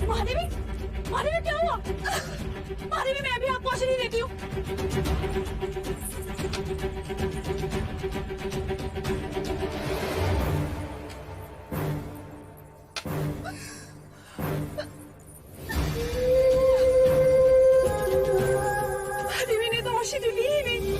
महादेवी, महादेवी क्या हुआ? महादेवी मैं अभी आपको औषधि देती हूँ। महादेवी ने तो औषधि ली ही नहीं।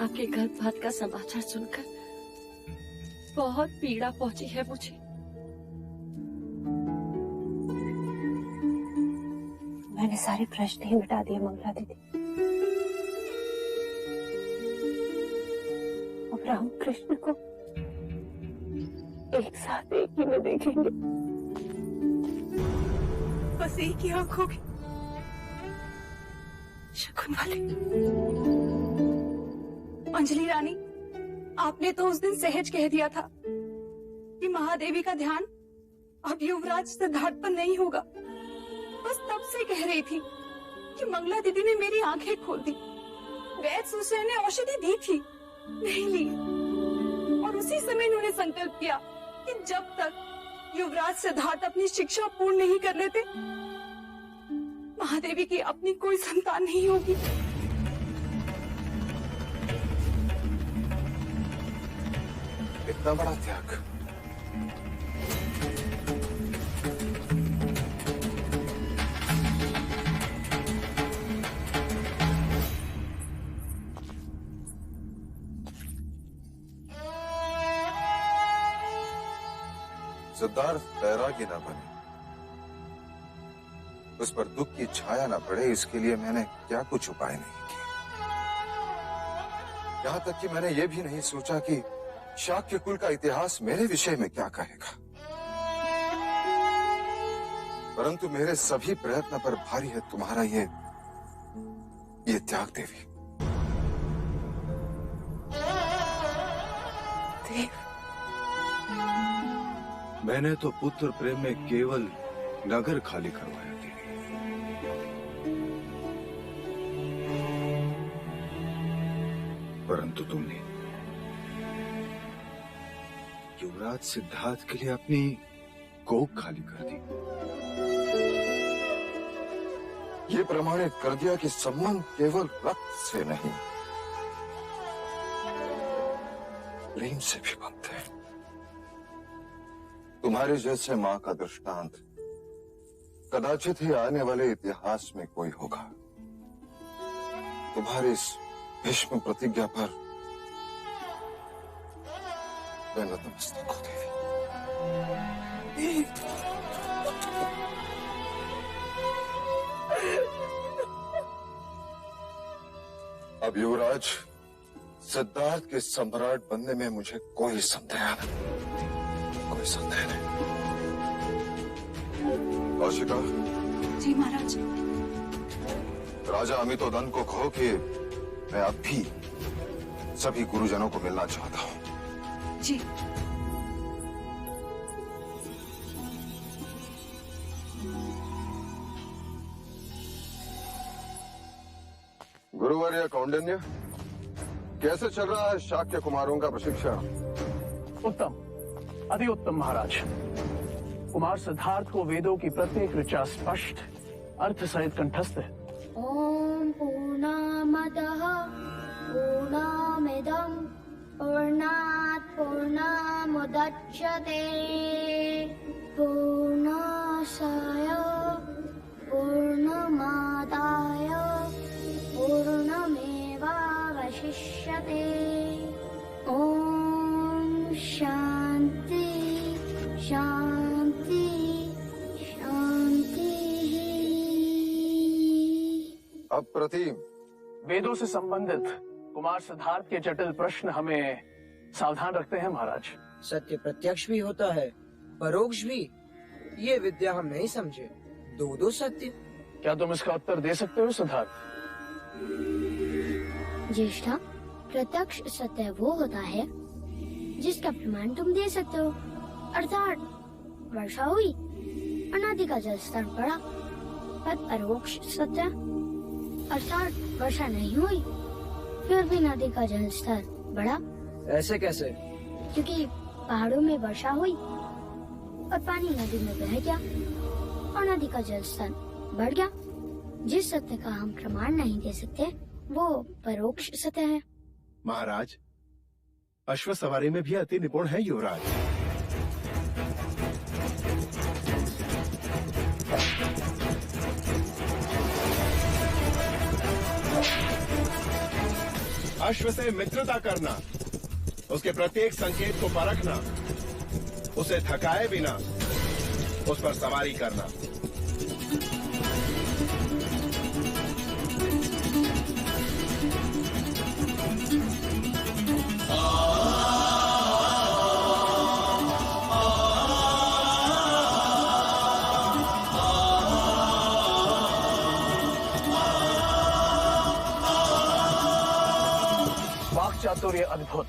आपके गर्भपात का समाचार सुनकर बहुत पीड़ा पहुंची है मुझे। मैंने सारे प्रश्न ही मिटा दिए मंगला दीदी। अब राम कृष्ण को एक साथ एक ही में देखेंगे, बस एक ही आंखों की शकुन वाली। अंजलि रानी, आपने तो उस दिन सहज कह दिया था कि महादेवी का ध्यान अब युवराज सिद्धार्थ पर नहीं होगा। बस तब से कह रही थी कि मंगला दीदी ने मेरी आंखें खोल दी। वैद्य सुसैन ने औषधि दी थी, नहीं ली, और उसी समय उन्होंने संकल्प किया कि जब तक युवराज सिद्धार्थ अपनी शिक्षा पूर्ण नहीं कर लेते, महादेवी की अपनी कोई संतान नहीं होगी। इतना बड़ा त्याग। सिद्धार्थ बैरागी ना बने, उस पर दुख की छाया ना पड़े, इसके लिए मैंने क्या कुछ उपाय नहीं किए। यहां तक कि मैंने यह भी नहीं सोचा कि शाक्य कुल का इतिहास मेरे विषय में क्या कहेगा। परंतु मेरे सभी प्रयत्न पर भारी है तुम्हारा ये त्याग देवी। देव, मैंने तो पुत्र प्रेम में केवल नगर खाली करवाया देवी। परंतु तुमने युवराज सिद्धार्थ के लिए अपनी कोख खाली कर दी। ये प्रमाणित कर दिया कि संबंध केवल रक्त से नहीं, प्रेम से भी बनते हैं। तुम्हारे जैसे मां का दृष्टांत कदाचित ही आने वाले इतिहास में कोई होगा। तुम्हारी इस भीष्म प्रतिज्ञा पर मैं नतमस्तक हूं देवी। अब युवराज सिद्धार्थ के सम्राट बनने में मुझे कोई संदेह नहीं। कौशिका। जी महाराज। राजा अमितोदन को कहो कि मैं अब भी सभी गुरुजनों को मिलना चाहता हूं। जी। गुरुवर्य कौंडिन्य, कैसे चल रहा है शाक्य कुमारों का प्रशिक्षण? उत्तम, अति उत्तम महाराज। कुमार सिद्धार्थ को वेदों की प्रत्येक ऋचा स्पष्ट अर्थ सहित कंठस्थ है। ओम पूर्णमदः पूर्णमिदं पूर्णात् पूर्णमुदच्यते पूर्णस्य पूर्णमादाय अप्रतिम। वेदों से संबंधित कुमार सिद्धार्थ के जटिल प्रश्न हमें सावधान रखते हैं महाराज। सत्य प्रत्यक्ष भी होता है, परोक्ष भी। ये विद्या हम नहीं समझे। दो सत्य। क्या तुम इसका उत्तर दे सकते हो सिद्धार्थ? ज्येष्ठा, प्रत्यक्ष सत्य वो होता है जिसका प्रमाण तुम दे सकते हो। अर्थात वर्षा हुई और नदी का जल स्तर बढ़ा। पर परोक्ष सत्य अर्थात वर्षा नहीं हुई फिर भी नदी का जल स्तर बढ़ा। ऐसे कैसे? क्योंकि पहाड़ों में वर्षा हुई और पानी नदी में बह गया और नदी का जल स्तर बढ़ गया। जिस सत्य का हम प्रमाण नहीं दे सकते वो परोक्ष सत्य है। महाराज, अश्व सवारी में भी अति निपुण है युवराज। अश्व से मित्रता करना, उसके प्रत्येक संकेत को परखना, उसे थकाए बिना उस पर सवारी करना। चातुर्य अद्भुत,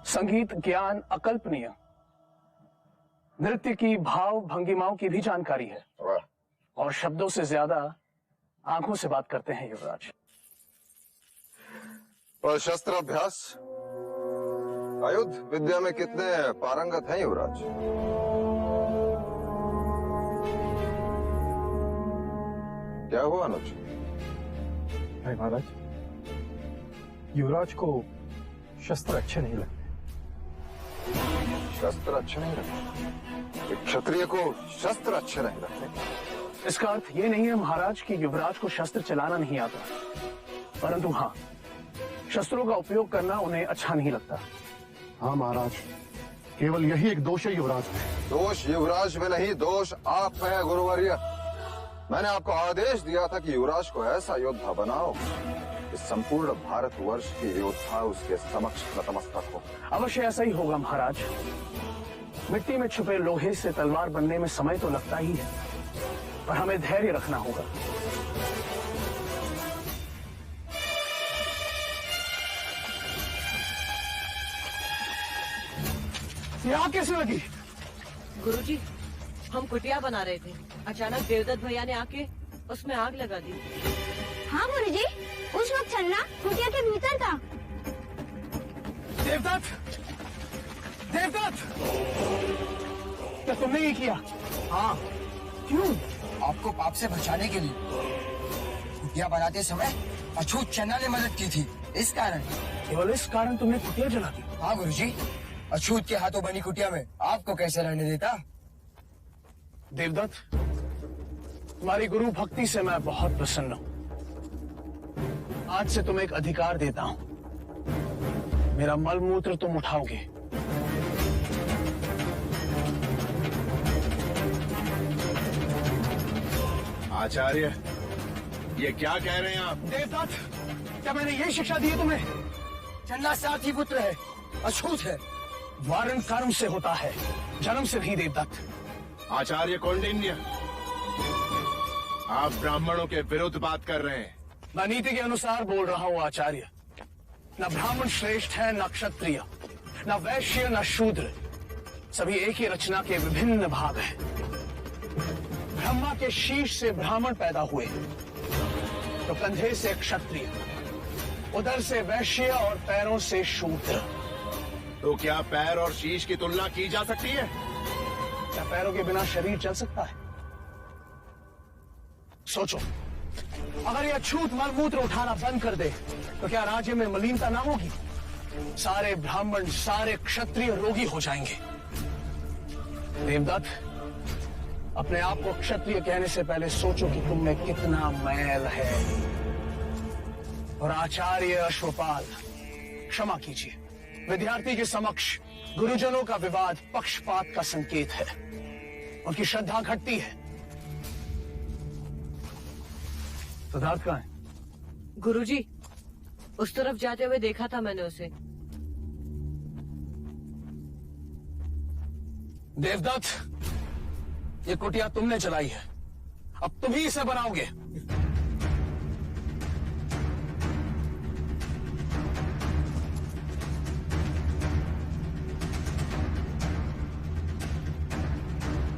संगीत ज्ञान अकल्पनीय, नृत्य की भाव भंगिमाओं की भी जानकारी है और शब्दों से ज्यादा आंखों से बात करते हैं युवराज। और शस्त्र अभ्यास आयुध विद्या में कितने पारंगत हैं युवराज? क्या हुआ अनुज? महाराज, युवराज को शस्त्र अच्छे नहीं लगते। शस्त्र अच्छे नहीं लगते? एक क्षत्रिय को शस्त्र अच्छे नहीं लगते? इसका अर्थ ये नहीं है महाराज कि युवराज को शस्त्र चलाना नहीं आता, परंतु हाँ, शस्त्रों का उपयोग करना उन्हें अच्छा नहीं लगता। हाँ महाराज, केवल यही एक दोष है युवराज में। दोष युवराज में नहीं, दोष आप में है गुरुवर्य। मैंने आपको आदेश दिया था कि युवराज को ऐसा योद्धा बनाओ कि संपूर्ण भारतवर्ष के योद्धा उसके समक्ष नतमस्तक हो। अवश्य ऐसा ही होगा महाराज। मिट्टी में छुपे लोहे से तलवार बनने में समय तो लगता ही है, पर हमें धैर्य रखना होगा। ये आग कैसे लगी? गुरुजी, हम कुटिया बना रहे थे, अचानक देवदत्त भैया ने आके उसमें आग लगा दी। हाँ गुरुजी, उस वक्त चलना कुटिया के भीतर था। देवदत्त, देवदत्त, क्या तुमने ये किया? हाँ, क्यों? आपको पाप से बचाने के लिए। कुटिया बनाते समय अछूत चन्ना ने मदद की थी, इस कारण। केवल इस कारण तुमने कुटिया जला दी? हाँ गुरुजी, अछूत के हाथों बनी कुटिया में आपको कैसे रहने देता? देवदत्त, तुम्हारी गुरु भक्ति से मैं बहुत प्रसन्न हूँ। आज से तुम्हें एक अधिकार देता हूँ। मेरा मल मूत्र तुम उठाओगे। आचार्य, ये क्या कह रहे हैं आप? देवदत्त, क्या मैंने ये शिक्षा दी है तुम्हें? चन्ना साथी पुत्र है, अछूत है। वारण कर्म से होता है, जन्म से नहीं देवदत्त। आचार्य कौंडिन्य, आप ब्राह्मणों के विरुद्ध बात कर रहे हैं। मैं नीति के अनुसार बोल रहा हूँ आचार्य। न ब्राह्मण श्रेष्ठ है, न क्षत्रिय, न वैश्य, न शूद्र। सभी एक ही रचना के विभिन्न भाग हैं। ब्रह्मा के शीश से ब्राह्मण पैदा हुए, तो कंधे से क्षत्रिय, उदर से वैश्य और पैरों से शूद्र। तो क्या पैर और शीश की तुलना की जा सकती है? क्या पैरों के बिना शरीर चल सकता है? सोचो, अगर यह अछूत मल मूत्र उठाना बंद कर दे तो क्या राज्य में मलिनता ना होगी? सारे ब्राह्मण, सारे क्षत्रिय रोगी हो जाएंगे। देवदत्त, अपने आप को क्षत्रिय कहने से पहले सोचो कि तुम में कितना मैल है। और आचार्य अश्वपाल, क्षमा कीजिए, विद्यार्थी के समक्ष गुरुजनों का विवाद पक्षपात का संकेत है। उनकी श्रद्धा घटती है। सिद्धार्थ कहाँ है? गुरुजी, उस तरफ जाते हुए देखा था मैंने उसे। देवदत्त, ये कुटिया तुमने चलाई है, अब तुम ही इसे बनाओगे।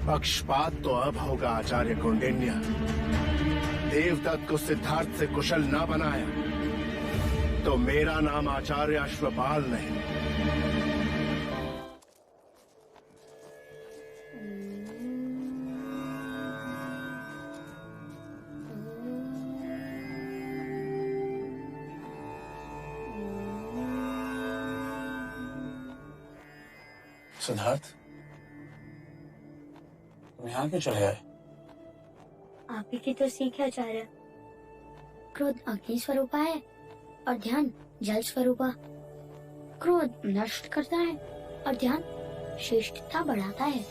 पक्षपात तो अब होगा आचार्य कौंडिन्य। देवदत्त को सिद्धार्थ से कुशल ना बनाया तो मेरा नाम आचार्य अश्वपाल नहीं। सिद्धार्थ, तुम यहाँ क्यों चले आए? आप ही की तो सीख है आचार्य। क्रोध अग्नि स्वरूपा है और ध्यान जल स्वरूपा। क्रोध नष्ट करता है और ध्यान श्रेष्ठता बढ़ाता है।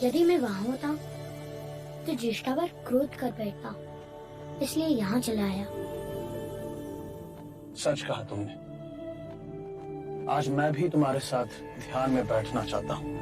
यदि मैं वहाँ होता तो ज्येष्ठा पर क्रोध कर बैठता, इसलिए यहाँ चला आया। सच कहा तुमने। आज मैं भी तुम्हारे साथ ध्यान में बैठना चाहता हूँ।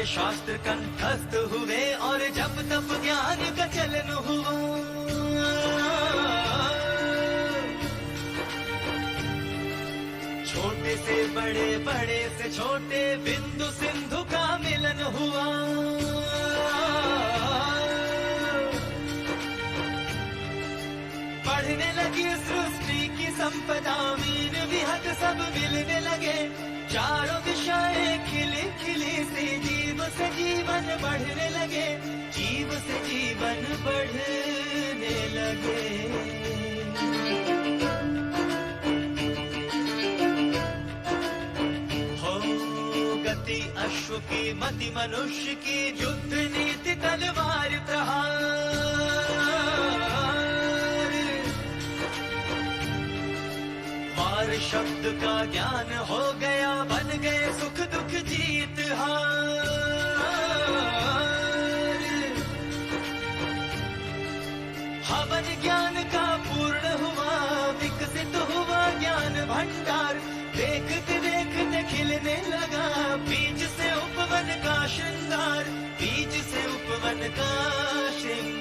शास्त्र कंठस्थ हुए और जब तब ज्ञान का चलन हुआ। छोटे से बड़े, बड़े से छोटे, बिंदु सिंधु का मिलन हुआ। बढ़ने लगी सृष्टि की संपदा, मीन विहत सब मिलने लगे। चारों दिशाएं खिली खिली सी, जीव से जीवन बढ़ने लगे, जीव से जीवन बढ़ने लगे। हो गति अश्व की, मति मनुष्य की, युद्ध नीति तलवार प्रहार। वार शब्द का ज्ञान हो गया, बन गए सुख दुख जीत हार। हवन ज्ञान का पूर्ण हुआ, विकसित हुआ ज्ञान भंडार। देखते देखते खिलने लगा, बीज से उपवन का श्रृंगार, बीज से उपवन का श्रृंगार।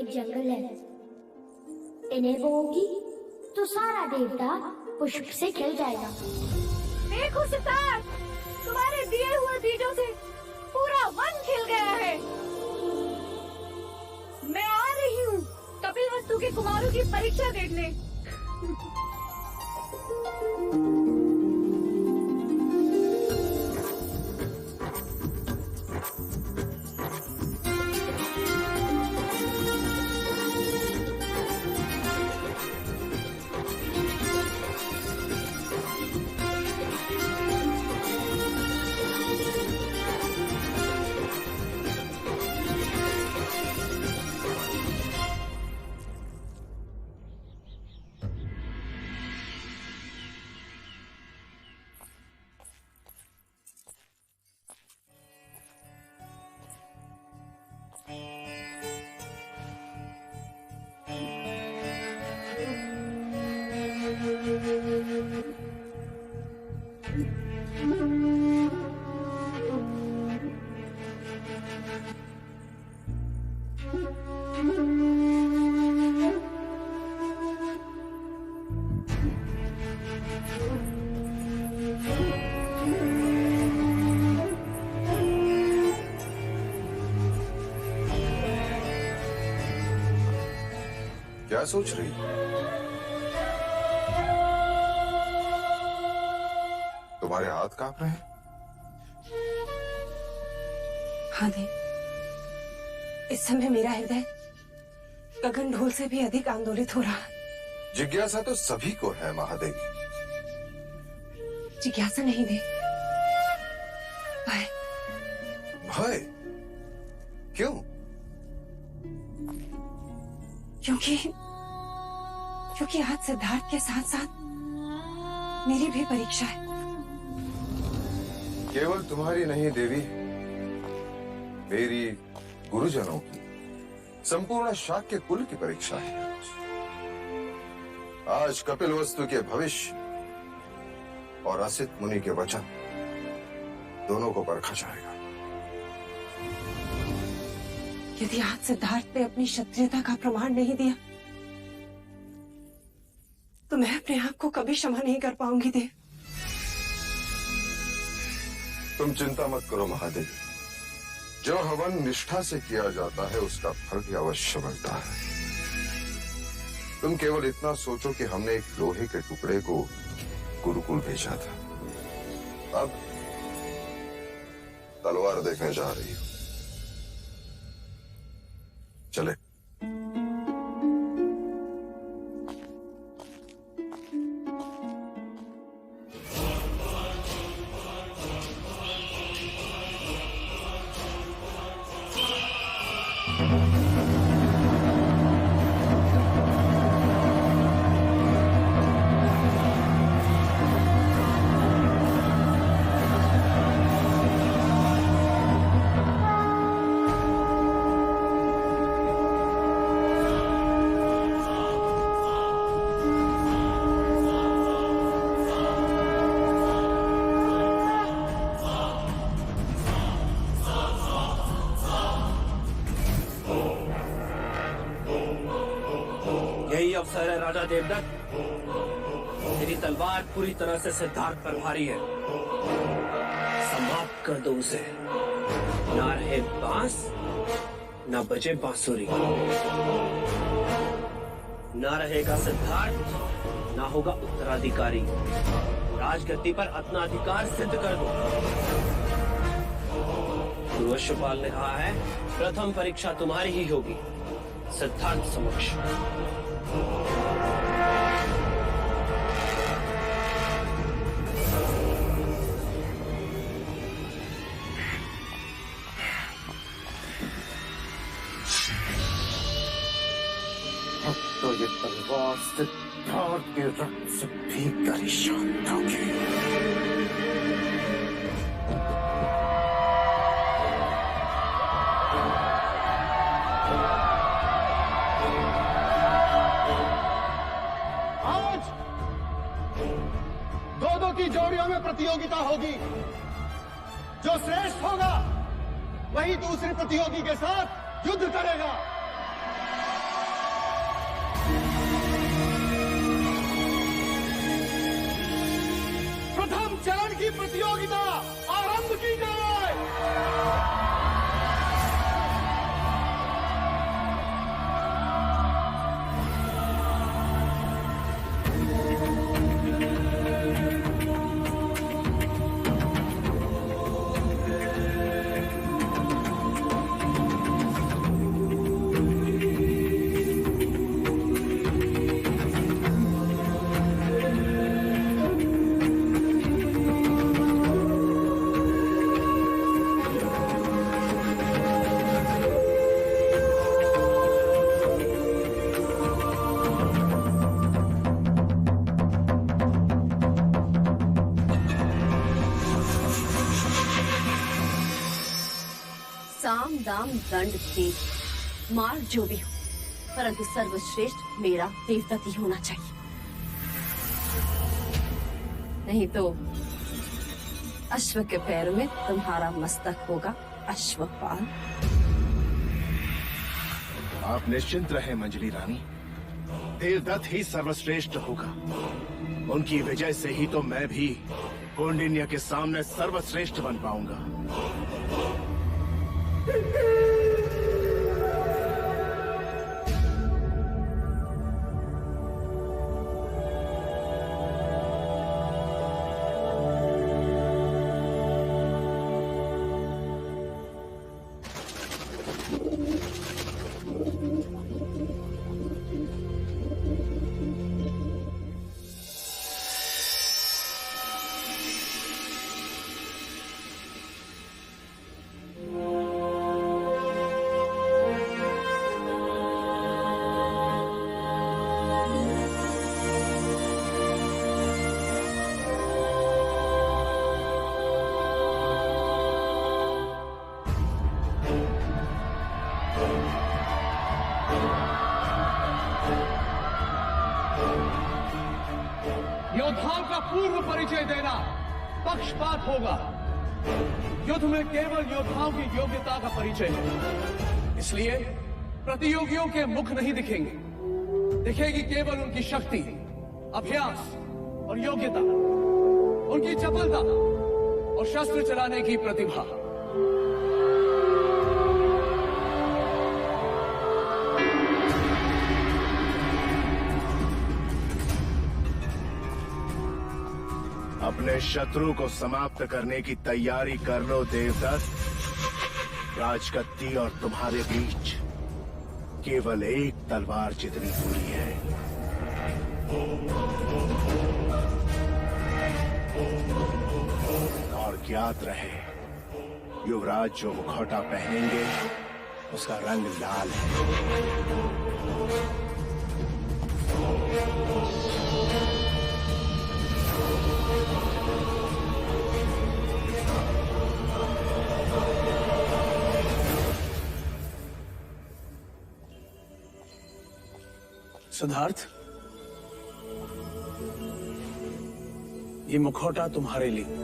जंगल है, इन्हें बोओगी तो सारा देवता पुष्प से खिल जाएगा। देखो सिद्धार्थ, तुम्हारे दिए हुए बीजों से पूरा वन खिल गया है। मैं आ रही हूँ कपिलवस्तु के कुमारों की परीक्षा देखने। क्या सोच रही? तुम्हारे हाथ कांप रहे हैं? हाँ देव, इस समय मेरा हृदय गगन ढोल से भी अधिक आंदोलित हो रहा है। जिज्ञासा तो सभी को है महादेवी। जिज्ञासा नहीं देव, भय। भय? क्यों? क्योंकि आज सिद्धार्थ के साथ साथ मेरी भी परीक्षा है। केवल तुम्हारी नहीं देवी, मेरी, गुरुजनों की, संपूर्ण शाक्य कुल की परीक्षा है। आज कपिल वस्तु के भविष्य और असित मुनि के वचन दोनों को परखा जाएगा। यदि आज सिद्धार्थ ने अपनी क्षत्रियता का प्रमाण नहीं दिया तो मैं अपने आप को कभी क्षमा नहीं कर पाऊंगी देव। तुम चिंता मत करो महादेवी, जो हवन निष्ठा से किया जाता है उसका फल भी अवश्य मिलता है। तुम केवल इतना सोचो कि हमने एक लोहे के टुकड़े को गुरुकुल भेजा था, अब तलवार देखने जा रही हो। चले। अवसर है राजा देवदत्त, तेरी तलवार पूरी तरह से सिद्धार्थ पर भारी है, समाप्त कर दो उसे। ना रहे बांस, ना बजे बांसुरी। ना रहेगा सिद्धार्थ, ना होगा उत्तराधिकारी। राजगद्दी पर अपना अधिकार सिद्ध कर दो। गुरु अश्वपाल ने कहा है, प्रथम परीक्षा तुम्हारी ही होगी सिद्धार्थ समक्ष। तो ये तलवार सिद्धार्थ के रक्त से भीग कर ही शांत होगी। आज दो की जोड़ियों में प्रतियोगिता होगी। जो श्रेष्ठ होगा वही दूसरे प्रतियोगी के साथ युद्ध करेगा। प्रथम चरण की प्रतियोगिता आरंभ की जाए। साम दाम दंड भेद मार्ग जो भी हो, परंतु सर्वश्रेष्ठ मेरा देवदत्त ही होना चाहिए। नहीं तो अश्व के पैरों में तुम्हारा मस्तक होगा अश्वपाल। आप निश्चिंत रहे मंजली रानी, देवदत्त ही सर्वश्रेष्ठ होगा। उनकी विजय से ही तो मैं भी कौंडिन्य के सामने सर्वश्रेष्ठ बन पाऊंगा। पूर्व परिचय देना पक्षपात होगा। युद्ध में केवल योद्धाओं की योग्यता का परिचय है, इसलिए प्रतियोगियों के मुख नहीं दिखेंगे, दिखेगी केवल उनकी शक्ति, अभ्यास और योग्यता, उनकी चपलता और शस्त्र चलाने की प्रतिभा। अपने शत्रु को समाप्त करने की तैयारी कर लो देवदत्त। राजगद्दी और तुम्हारे बीच केवल एक तलवार जितनी दूरी है। और ज्ञात रहे, युवराज जो मुखौटा पहनेंगे उसका रंग लाल है। सिद्धार्थ, ये मुखौटा तुम्हारे लिए।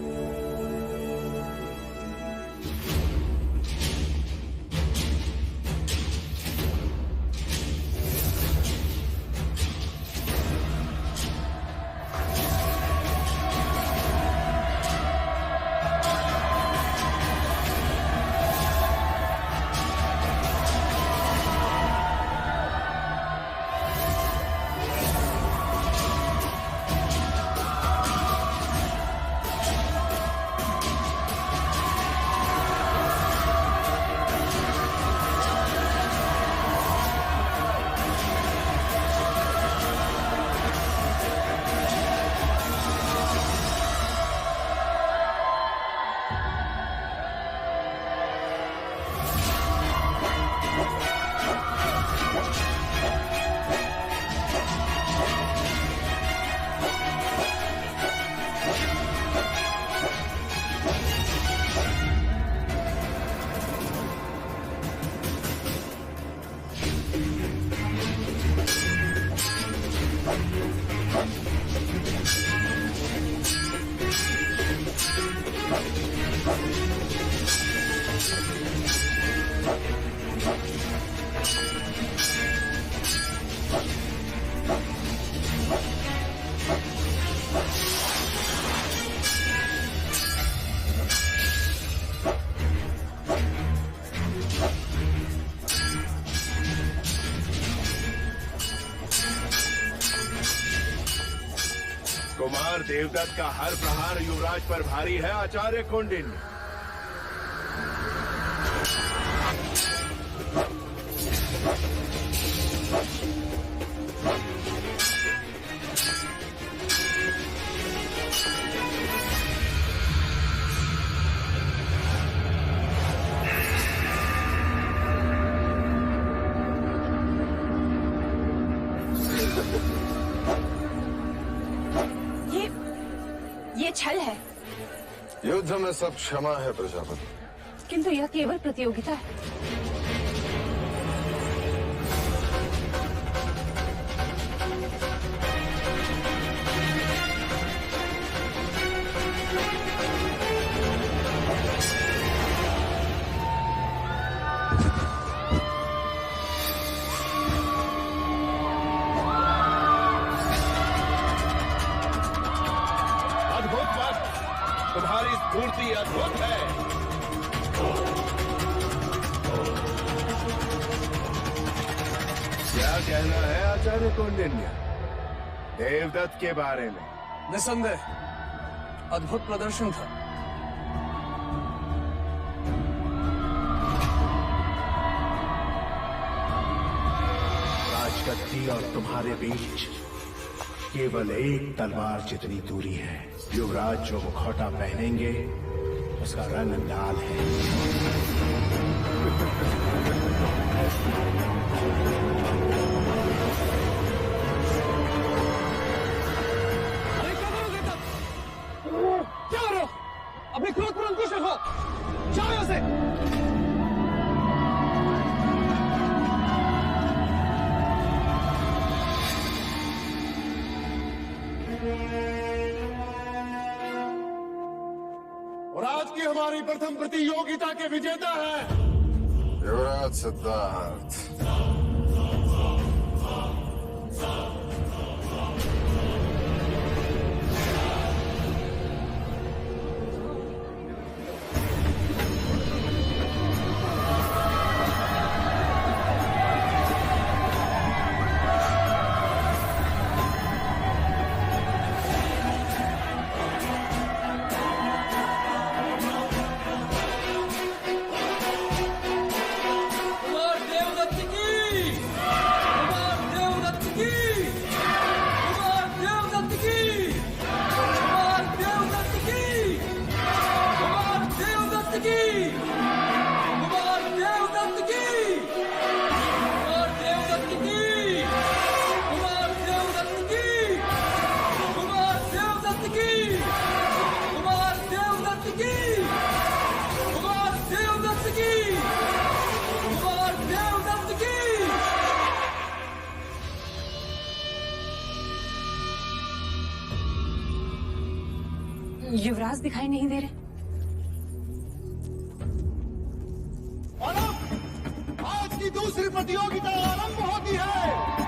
कुमार देवदत्त का हर प्रहार युवराज पर भारी है आचार्य कौंडिन्य। ये छल है। युद्ध में सब क्षमा है प्रजापति, किंतु यह केवल प्रतियोगिता है। तुम्हारी स्फूर्ति अद्भुत है। क्या कहना है आचार्य कौंडिन्य देवदत्त के बारे में? निसंदेह अद्भुत प्रदर्शन था। राजगद्दी और तुम्हारे बीच केवल एक तलवार जितनी दूरी है। युवराज जो मुखौटा पहनेंगे उसका रंग लाल है। अरे क्या करोगे तब? क्या करो? अपने क्रोध पर अंकुश रखो। जाओ यहाँ से। हमारी प्रथम प्रतियोगिता के विजेता है युवराज सिद्धार्थ। युवराज दिखाई नहीं दे रहे। और अब आज की दूसरी प्रतियोगिता आरंभ होती है।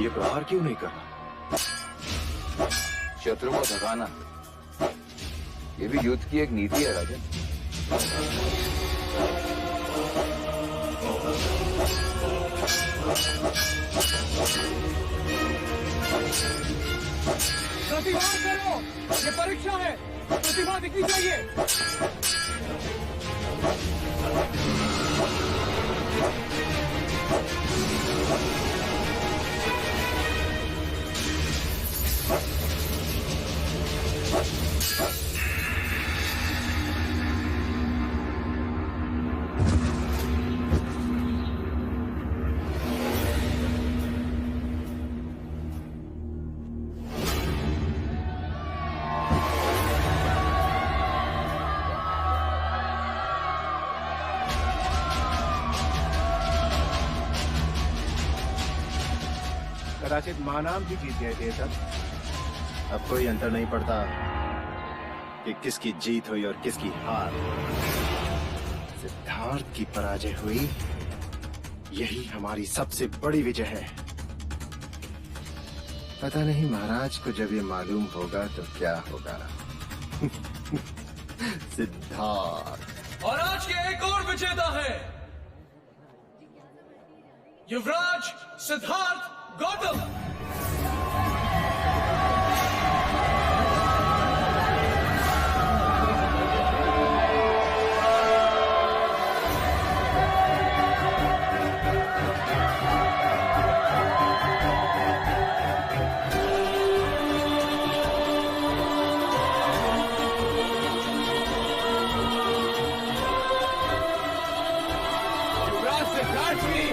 ये प्रहार क्यों नहीं कर रहा? शत्रु को भगाना ये भी युद्ध की एक नीति है राजन। प्रतिभा करो, ये परीक्षा है, प्रतिभा दिखनी चाहिए। कदाचित महानाम भी जीत गए थे तब। अब कोई अंतर नहीं पड़ता कि किसकी जीत हुई और किसकी हार। सिद्धार्थ की पराजय हुई, यही हमारी सबसे बड़ी विजय है। पता नहीं महाराज को जब ये मालूम होगा तो क्या होगा। सिद्धार्थ। और आज के एक और विजेता है युवराज सिद्धार्थ गौतम। युवराज सिद्धार्थ की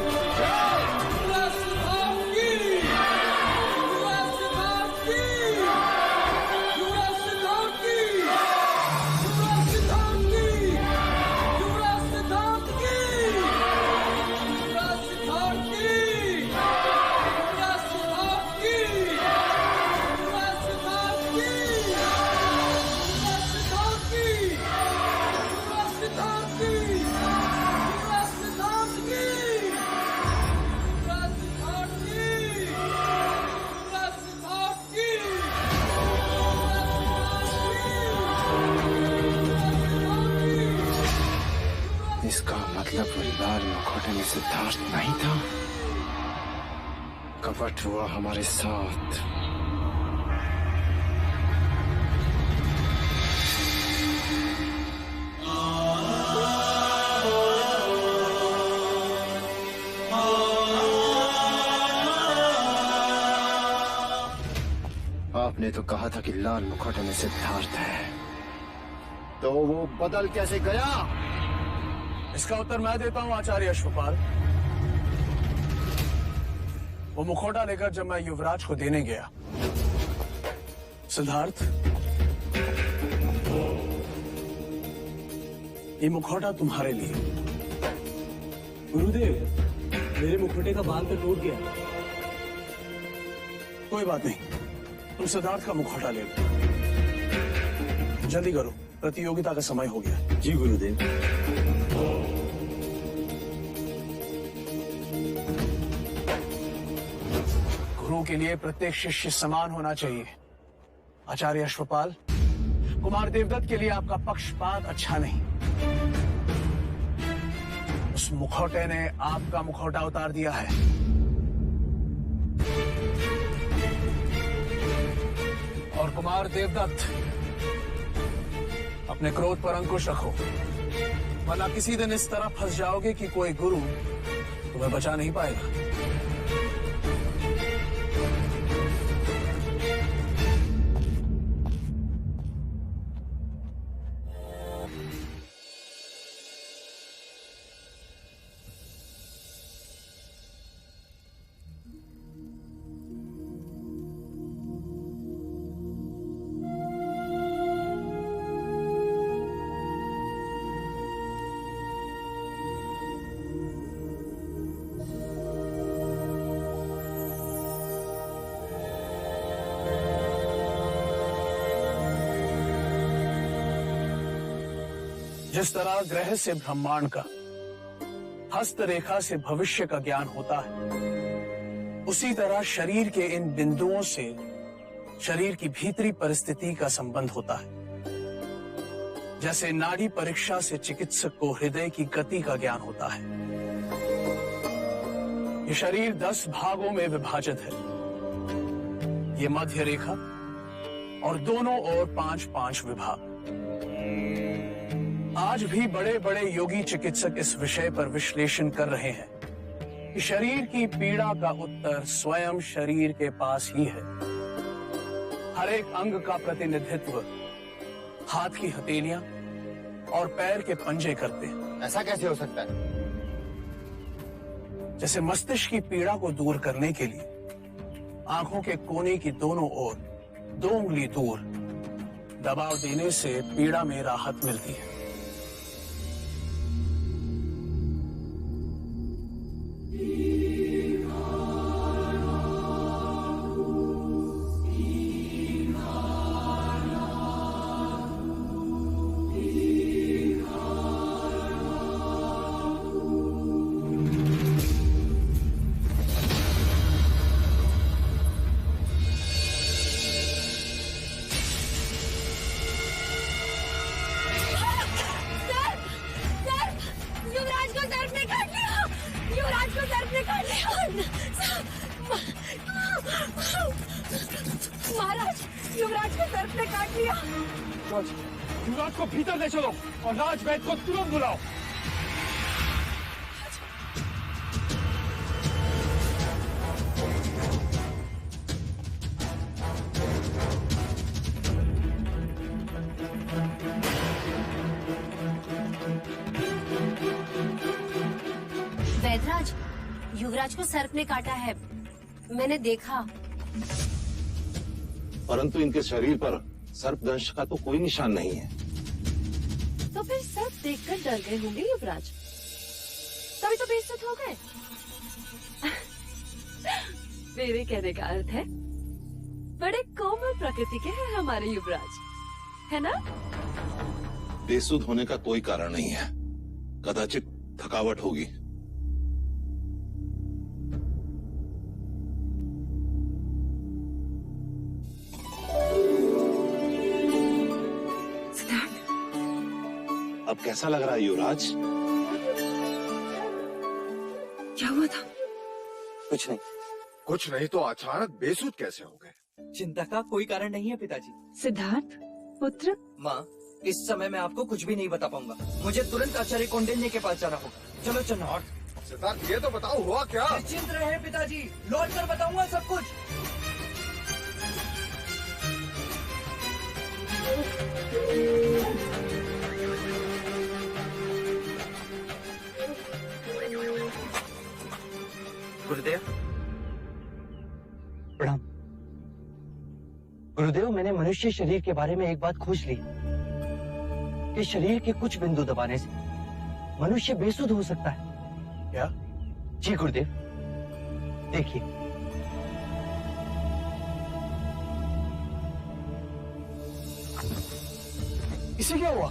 सिद्धार्थ नहीं था, कपट हुआ हमारे साथ। आपने तो कहा था कि लाल मुखौटे में सिद्धार्थ है, तो वो बदल कैसे गया? इसका उत्तर मैं देता हूं आचार्य अश्वपाल। वो मुखौटा लेकर जब मैं युवराज को देने गया, सिद्धार्थ, ये मुखौटा तुम्हारे लिए। गुरुदेव, मेरे मुखौटे का बाल तो टूट गया। कोई बात नहीं, तुम सिद्धार्थ का मुखौटा ले लो। जल्दी करो, प्रतियोगिता का समय हो गया। जी गुरुदेव। गुरु के लिए प्रत्येक शिष्य समान होना चाहिए। आचार्य अश्वपाल, कुमार देवदत्त के लिए आपका पक्षपात अच्छा नहीं। उस मुखौटे ने आपका मुखौटा उतार दिया है। और कुमार देवदत्त, अपने क्रोध पर अंकुश रखो, वरना किसी दिन इस तरह फंस जाओगे कि कोई गुरु तुम्हें बचा नहीं पाएगा। जिस तरह ग्रह से ब्रह्मांड का, हस्तरेखा से भविष्य का ज्ञान होता है, उसी तरह शरीर के इन बिंदुओं से शरीर की भीतरी परिस्थिति का संबंध होता है। जैसे नाड़ी परीक्षा से चिकित्सक को हृदय की गति का ज्ञान होता है। ये शरीर 10 भागों में विभाजित है। ये मध्य रेखा और दोनों ओर 5-5 विभाग। आज भी बड़े बड़े योगी चिकित्सक इस विषय पर विश्लेषण कर रहे हैं कि शरीर की पीड़ा का उत्तर स्वयं शरीर के पास ही है। हर एक अंग का प्रतिनिधित्व हाथ की हथेलियां और पैर के पंजे करते हैं। ऐसा कैसे हो सकता है? जैसे मस्तिष्क की पीड़ा को दूर करने के लिए आंखों के कोने की दोनों ओर 2 उंगली दूर दबाव देने से पीड़ा में राहत मिलती है। महाराज, युवराज को सर्प ने काट लिया। युवराज को भीतर ले चलो और राजवैद्य को तुरंत बुलाओ। वैदराज, युवराज को सर्प ने काटा है, मैंने देखा। परंतु इनके शरीर पर सर्पदंश का तो कोई निशान नहीं है। तो फिर सर्प देखकर डर गए होंगे युवराज, तभी तो बेइज्जत हो गए। मेरे कहने का अर्थ है बड़े कोमल प्रकृति के हैं हमारे युवराज, है ना? बेसुध होने का कोई कारण नहीं है, कदाचित थकावट होगी। अब कैसा लग रहा है युवराज? कुछ नहीं। कुछ नहीं तो अचानक बेसुध कैसे हो गए? चिंता का कोई कारण नहीं है पिताजी। सिद्धार्थ पुत्र। माँ, इस समय मैं आपको कुछ भी नहीं बता पाऊंगा। मुझे तुरंत आचार्य कौंडिन्य के पास जाना होगा। चलो चन्ना। सिद्धार्थ ये तो बताओ हुआ क्या? निश्चिंत रहे पिताजी, लौट कर बताऊंगा सब कुछ। गुरुदेव प्रणाम। गुरुदेव, मैंने मनुष्य शरीर के बारे में एक बात खोज ली कि शरीर के कुछ बिंदु दबाने से मनुष्य बेसुध हो सकता है। क्या? जी गुरुदेव, देखिए। इसे क्या हुआ?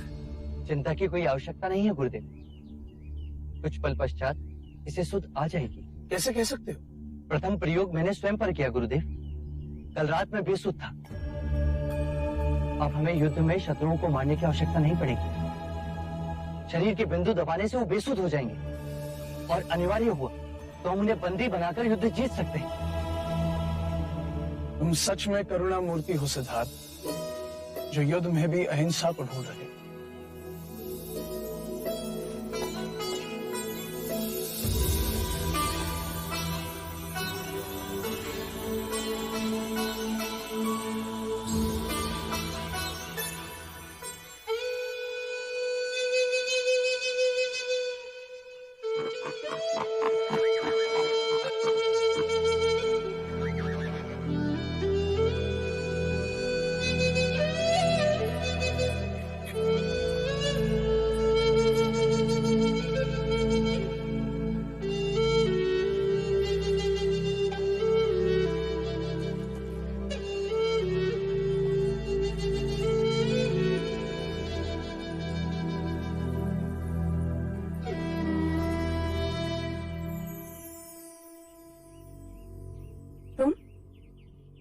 चिंता की कोई आवश्यकता नहीं है गुरुदेव, कुछ पल पश्चात इसे सुध आ जाएगी। कैसे कह सकते हो? प्रथम प्रयोग मैंने स्वयं पर किया गुरुदेव। कल रात में बेसुध था। अब हमें युद्ध में शत्रुओं को मारने की आवश्यकता नहीं पड़ेगी। शरीर के बिंदु दबाने से वो बेसुध हो जाएंगे और अनिवार्य हुआ तो हम उन्हें बंदी बनाकर युद्ध जीत सकते हैं। तुम सच में करुणा मूर्ति हो सिद्धार्थ, जो युद्ध में भी अहिंसा को ढूंढ रहे।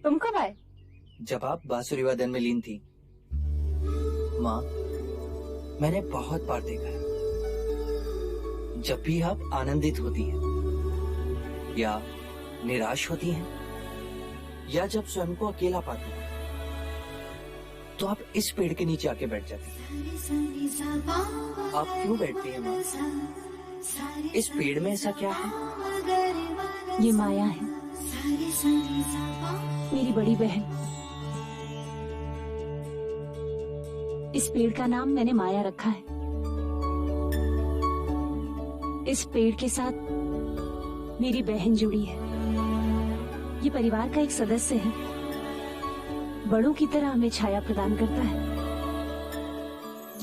तुम कब आए? जब आप बांसुरी वादन में लीन थी। माँ, मैंने बहुत बार देखा है, जब भी आप आनंदित होती हैं या निराश होती हैं या जब स्वयं को अकेला पाती हैं, तो आप इस पेड़ के नीचे आके बैठ जाती हैं। आप क्यों बैठती हैं माँ? इस पेड़ में ऐसा क्या है? ये माया है, मेरी बड़ी बहन। इस पेड़ का नाम मैंने माया रखा है। इस पेड़ के साथ मेरी बहन जुड़ी है। ये परिवार का एक सदस्य है, बड़ों की तरह हमें छाया प्रदान करता है,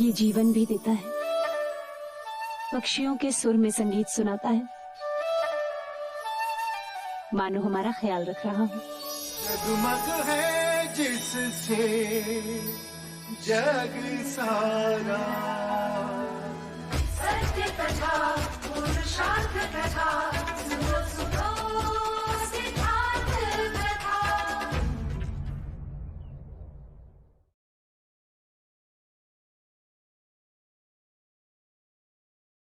ये जीवन भी देता है, पक्षियों के सुर में संगीत सुनाता है, मानो हमारा ख्याल रख रहा हो। जगमग है जिससे जग सारा, सत्य कथा पुरुषार्थ कथा